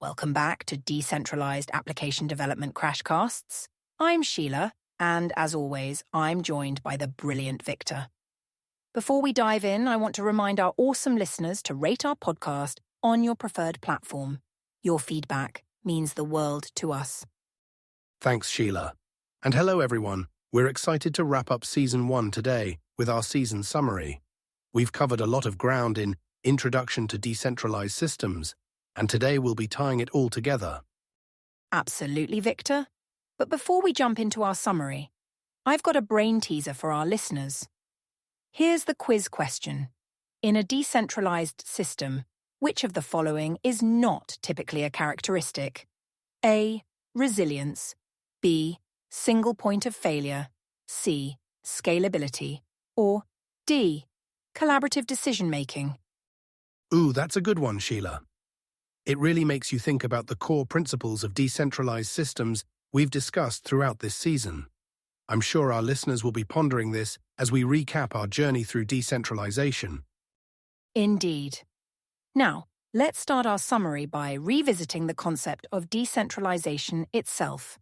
Welcome back to Decentralized Application Development Crashcasts. I'm Sheila, and as always, I'm joined by the brilliant Victor. Before we dive in, I want to remind our awesome listeners to rate our podcast on your preferred platform. Your feedback means the world to us. Thanks, Sheila. And hello, everyone. We're excited to wrap up Season 1 today with our season summary. We've covered a lot of ground in Introduction to Decentralized Systems, and today we'll be tying it all together. Absolutely, Victor. But before we jump into our summary, I've got a brain teaser for our listeners. Here's the quiz question. In a decentralized system, which of the following is not typically a characteristic? A. Resilience. B. Single point of failure. C. Scalability. Or D. Collaborative decision-making. Ooh, that's a good one, Sheila. It really makes you think about the core principles of decentralized systems we've discussed throughout this season. I'm sure our listeners will be pondering this as we recap our journey through decentralization. Indeed. Now, let's start our summary by revisiting the concept of decentralization itself.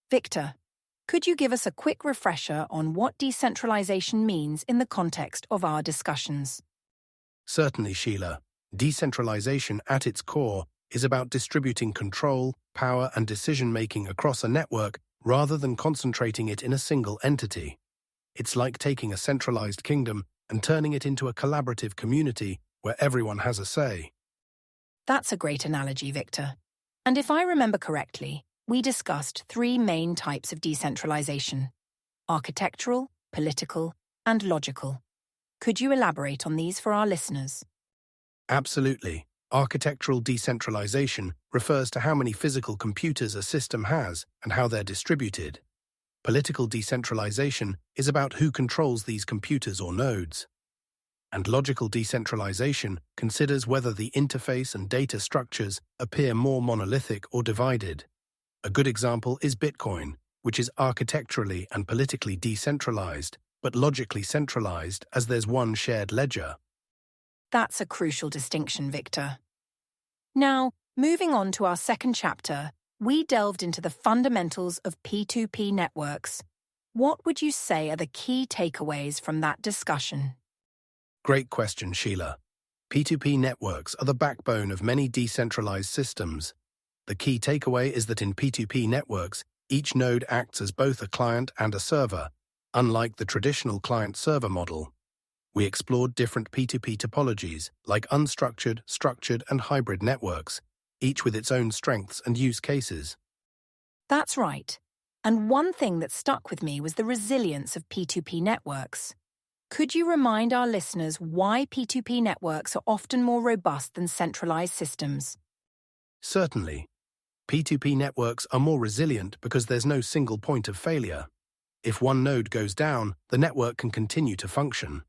Victor, could you give us a quick refresher on what decentralization means in the context of our discussions? Certainly, Sheila. Decentralization at its core is about distributing control, power, and decision-making across a network rather than concentrating it in a single entity. It's like taking a centralized kingdom and turning it into a collaborative community where everyone has a say. That's a great analogy, Victor. And if I remember correctly, we discussed 3 main types of decentralization: architectural, political, and logical. Could you elaborate on these for our listeners? Absolutely. Architectural decentralization refers to how many physical computers a system has and how they're distributed. Political decentralization is about who controls these computers or nodes. And logical decentralization considers whether the interface and data structures appear more monolithic or divided. A good example is Bitcoin, which is architecturally and politically decentralized, but logically centralized as there's one shared ledger. That's a crucial distinction, Victor. Now, moving on to our second chapter, we delved into the fundamentals of P2P networks. What would you say are the key takeaways from that discussion? Great question, Sheila. P2P networks are the backbone of many decentralized systems. The key takeaway is that in P2P networks, each node acts as both a client and a server, unlike the traditional client-server model. We explored different P2P topologies, like unstructured, structured, and hybrid networks, each with its own strengths and use cases. That's right. And one thing that stuck with me was the resilience of P2P networks. Could you remind our listeners why P2P networks are often more robust than centralized systems? Certainly. P2P networks are more resilient because there's no single point of failure. If one node goes down, the network can continue to function.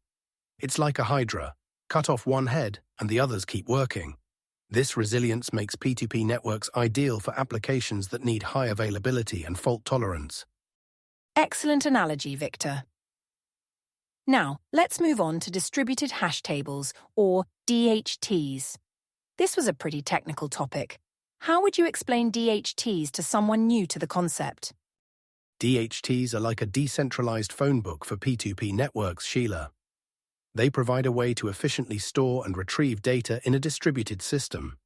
It's like a hydra. Cut off one head and the others keep working. This resilience makes P2P networks ideal for applications that need high availability and fault tolerance. Excellent analogy, Victor. Now, let's move on to distributed hash tables, or DHTs. This was a pretty technical topic. How would you explain DHTs to someone new to the concept? DHTs are like a decentralized phone book for P2P networks, Sheila. They provide a way to efficiently store and retrieve data in a distributed system.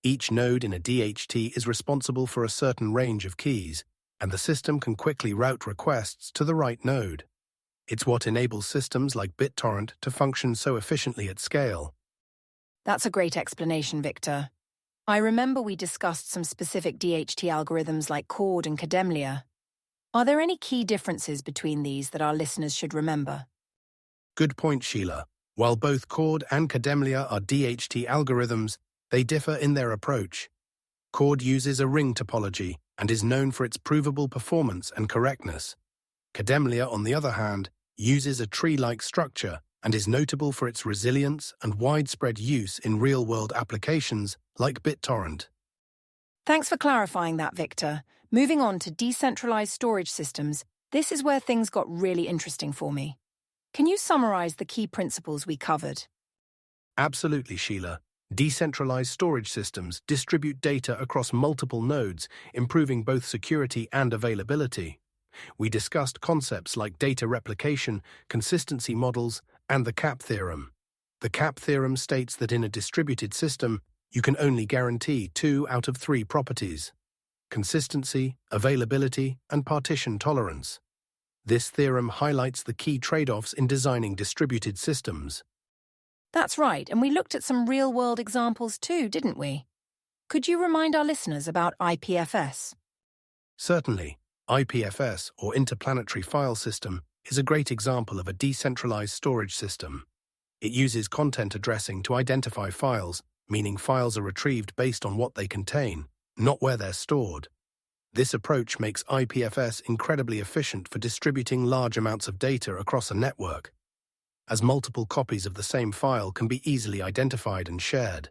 Each node in a DHT is responsible for a certain range of keys, and the system can quickly route requests to the right node. It's what enables systems like BitTorrent to function so efficiently at scale. That's a great explanation, Victor. I remember we discussed some specific DHT algorithms like Cord and Kademlia. Are there any key differences between these that our listeners should remember? Good point, Sheila. While both Cord and Kademlia are DHT algorithms, they differ in their approach. Cord uses a ring topology and is known for its provable performance and correctness. Kademlia, on the other hand, uses a tree-like structure and is notable for its resilience and widespread use in real-world applications like BitTorrent. Thanks for clarifying that, Victor. Moving on to decentralized storage systems, this is where things got really interesting for me. Can you summarize the key principles we covered? Absolutely, Sheila. Decentralized storage systems distribute data across multiple nodes, improving both security and availability. We discussed concepts like data replication, consistency models, and the CAP theorem. The CAP theorem states that in a distributed system, you can only guarantee 2 out of 3 properties: consistency, availability, and partition tolerance. This theorem highlights the key trade-offs in designing distributed systems. That's right, and we looked at some real-world examples too, didn't we? Could you remind our listeners about IPFS? Certainly, IPFS, or Interplanetary File System, is a great example of a decentralized storage system. It uses content addressing to identify files, meaning files are retrieved based on what they contain, not where they're stored. This approach makes IPFS incredibly efficient for distributing large amounts of data across a network, as multiple copies of the same file can be easily identified and shared.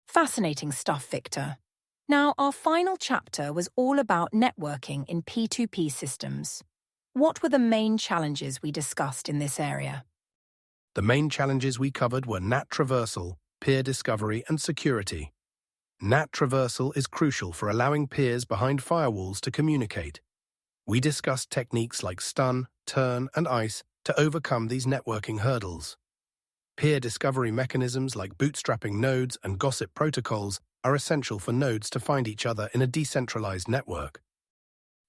Fascinating stuff, Victor. Now, our final chapter was all about networking in P2P systems. What were the main challenges we discussed in this area? The main challenges we covered were NAT traversal, peer discovery, and security. NAT traversal is crucial for allowing peers behind firewalls to communicate. We discussed techniques like stun, turn, and ice to overcome these networking hurdles. Peer discovery mechanisms like bootstrapping nodes and gossip protocols are essential for nodes to find each other in a decentralized network.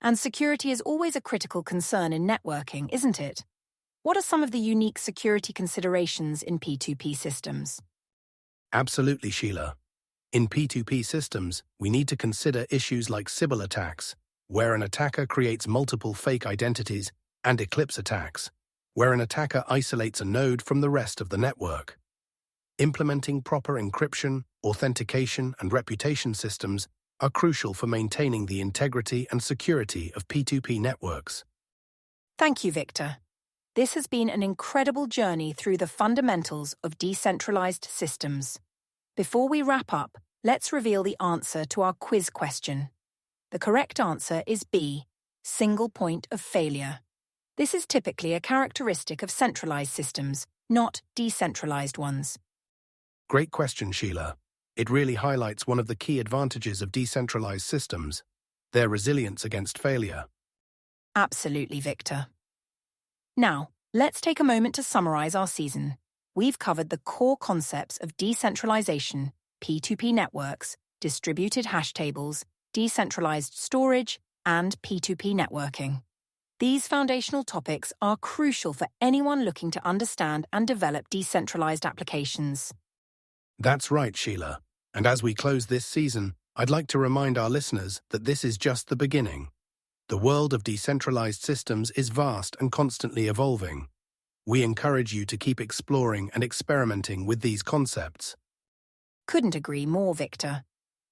And security is always a critical concern in networking, isn't it? What are some of the unique security considerations in P2P systems? Absolutely, Sheila. In P2P systems, we need to consider issues like Sybil attacks, where an attacker creates multiple fake identities, and eclipse attacks, where an attacker isolates a node from the rest of the network. Implementing proper encryption, authentication, and reputation systems are crucial for maintaining the integrity and security of P2P networks. Thank you, Victor. This has been an incredible journey through the fundamentals of decentralized systems. Before we wrap up, let's reveal the answer to our quiz question. The correct answer is B, single point of failure. This is typically a characteristic of centralized systems, not decentralized ones. Great question, Sheila. It really highlights one of the key advantages of decentralized systems: their resilience against failure. Absolutely, Victor. Now, let's take a moment to summarize our season. We've covered the core concepts of decentralization, P2P networks, distributed hash tables, decentralized storage, and P2P networking. These foundational topics are crucial for anyone looking to understand and develop decentralized applications. That's right, Sheila. And as we close this season, I'd like to remind our listeners that this is just the beginning. The world of decentralized systems is vast and constantly evolving. We encourage you to keep exploring and experimenting with these concepts. Couldn't agree more, Victor.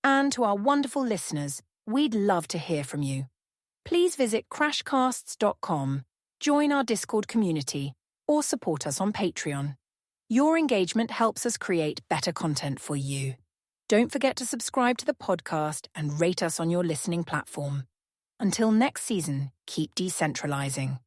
And to our wonderful listeners, we'd love to hear from you. Please visit crashcasts.com, join our Discord community, or support us on Patreon. Your engagement helps us create better content for you. Don't forget to subscribe to the podcast and rate us on your listening platform. Until next season, keep decentralizing.